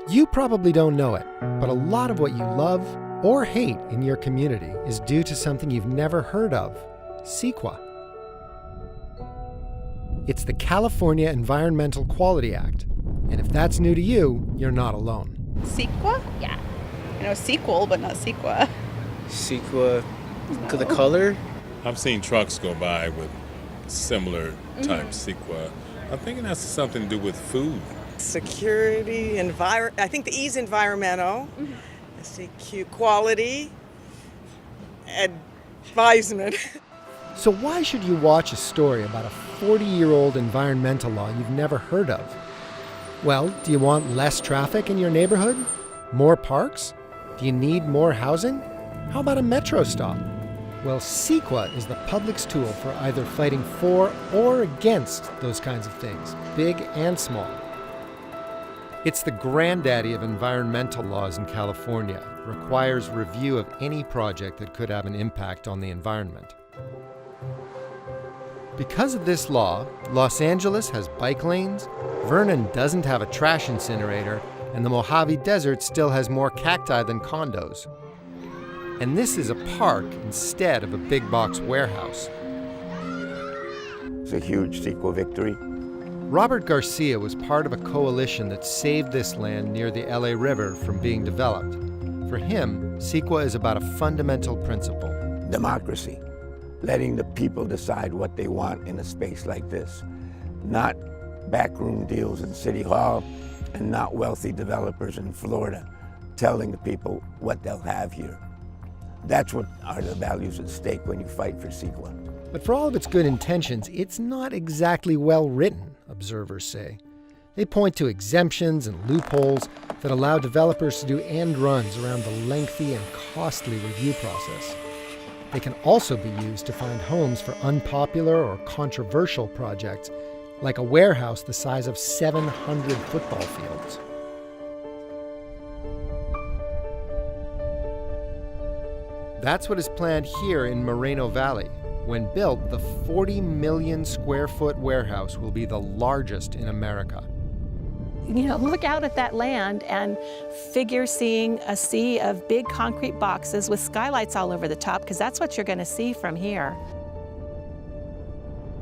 You probably don't know it, but a lot of what you love or hate in your community is due to something you've never heard of, CEQA. It's the California Environmental Quality Act, and if that's new to you, you're not alone. CEQA? Yeah. I know sequel, but not CEQA. CEQA, to the color? I've seen trucks go by with similar type CEQA. I'm thinking that's something to do with food. Security, I think the E is environmental, CQ quality, advisement. So why should you watch a story about a 40-year-old environmental law you've never heard of? Well, do you want less traffic in your neighborhood? More parks? Do you need more housing? How about a metro stop? Well, CEQA is the public's tool for either fighting for or against those kinds of things, big and small. It's the granddaddy of environmental laws in California. It requires review of any project that could have an impact on the environment. Because of this law, Los Angeles has bike lanes, Vernon doesn't have a trash incinerator, and the Mojave Desert still has more cacti than condos. And this is a park instead of a big box warehouse. It's a huge CEQA victory. Robert Garcia was part of a coalition that saved this land near the LA River from being developed. For him, CEQA is about a fundamental principle. Democracy, letting the people decide what they want in a space like this. Not backroom deals in City Hall and not wealthy developers in Florida telling the people what they'll have here. That's what are the values at stake when you fight for CEQA. But for all of its good intentions, it's not exactly well written, observers say. They point to exemptions and loopholes that allow developers to do end runs around the lengthy and costly review process. They can also be used to find homes for unpopular or controversial projects, like a warehouse the size of 700 football fields. That's what is planned here in Moreno Valley. When built, the 40 million square foot warehouse will be the largest in America. Look out at that land and figure seeing a sea of big concrete boxes with skylights all over the top, because that's what you're going to see from here.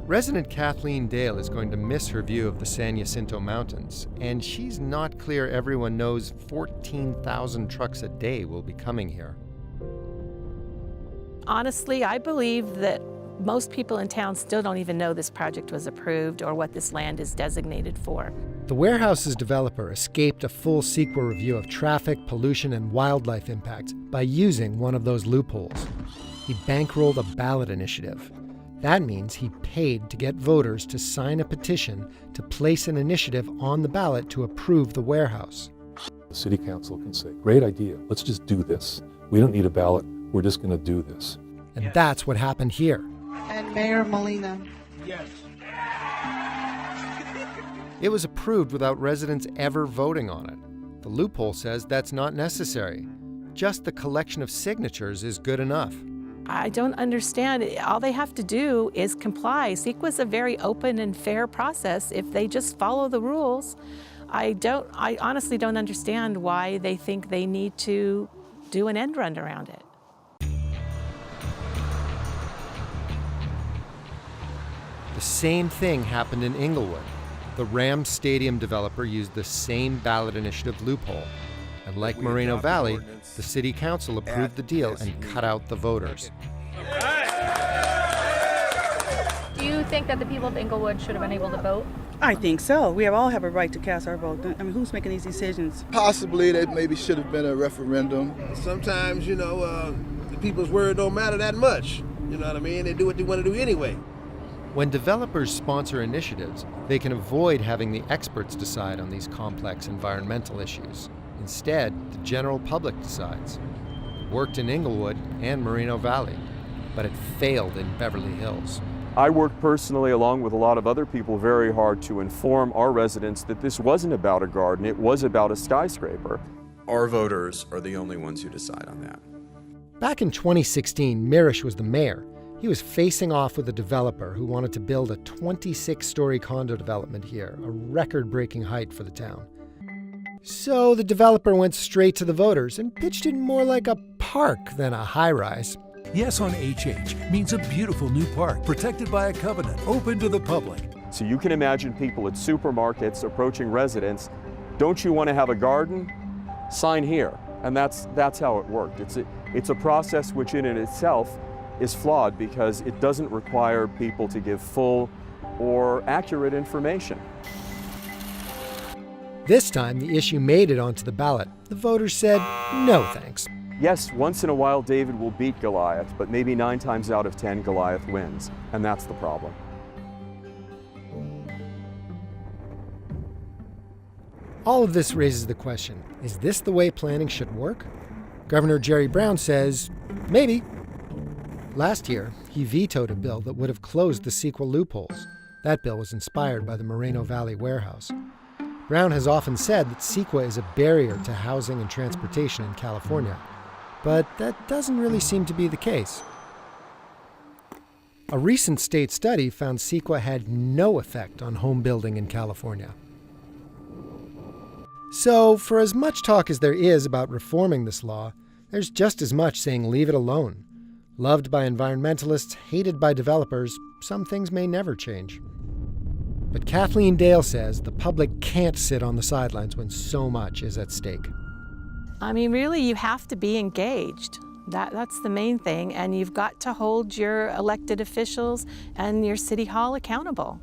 Resident Kathleen Dale is going to miss her view of the San Jacinto Mountains, and she's not clear everyone knows 14,000 trucks a day will be coming here. Honestly, I believe that most people in town still don't even know this project was approved or what this land is designated for. The warehouse's developer escaped a full CEQA review of traffic, pollution, and wildlife impacts by using one of those loopholes. He bankrolled a ballot initiative. That means he paid to get voters to sign a petition to place an initiative on the ballot to approve the warehouse. The city council can say, great idea, let's just do this. We don't need a ballot, we're just going to do this. And that's what happened here. And Mayor Molina. Yes. It was approved without residents ever voting on it. The loophole says that's not necessary. Just the collection of signatures is good enough. I don't understand. All they have to do is comply. CEQA is a very open and fair process if they just follow the rules. I honestly don't understand why they think they need to do an end run around it. The same thing happened in Inglewood. The Rams Stadium developer used the same ballot initiative loophole. And like Moreno Valley, the city council approved the deal and cut out the voters. Do you think that the people of Inglewood should have been able to vote? I think so. We all have a right to cast our vote. I mean, who's making these decisions? Possibly that maybe should have been a referendum. Sometimes, the people's word don't matter that much. You know what I mean? They do what they want to do anyway. When developers sponsor initiatives, they can avoid having the experts decide on these complex environmental issues. Instead, the general public decides. It worked in Inglewood and Moreno Valley, but it failed in Beverly Hills. I worked personally, along with a lot of other people, very hard to inform our residents that this wasn't about a garden, it was about a skyscraper. Our voters are the only ones who decide on that. Back in 2016, Mirish was the mayor. He was facing off with a developer who wanted to build a 26-story condo development here, a record-breaking height for the town. So the developer went straight to the voters and pitched it more like a park than a high-rise. Yes on HH means a beautiful new park protected by a covenant open to the public. So you can imagine people at supermarkets approaching residents, don't you want to have a garden? Sign here. And that's how it worked. It's a process which in and itself is flawed because it doesn't require people to give full or accurate information. This time, the issue made it onto the ballot. The voters said, no thanks. Yes, once in a while David will beat Goliath, but maybe 9 times out of 10 Goliath wins, and that's the problem. All of this raises the question, is this the way planning should work? Governor Jerry Brown says, maybe. Last year, he vetoed a bill that would have closed the CEQA loopholes. That bill was inspired by the Moreno Valley warehouse. Brown has often said that CEQA is a barrier to housing and transportation in California, but that doesn't really seem to be the case. A recent state study found CEQA had no effect on home building in California. So, for as much talk as there is about reforming this law, there's just as much saying leave it alone. Loved by environmentalists, hated by developers, some things may never change. But Kathleen Dale says the public can't sit on the sidelines when so much is at stake. I mean, really, you have to be engaged. That's the main thing, and you've got to hold your elected officials and your city hall accountable.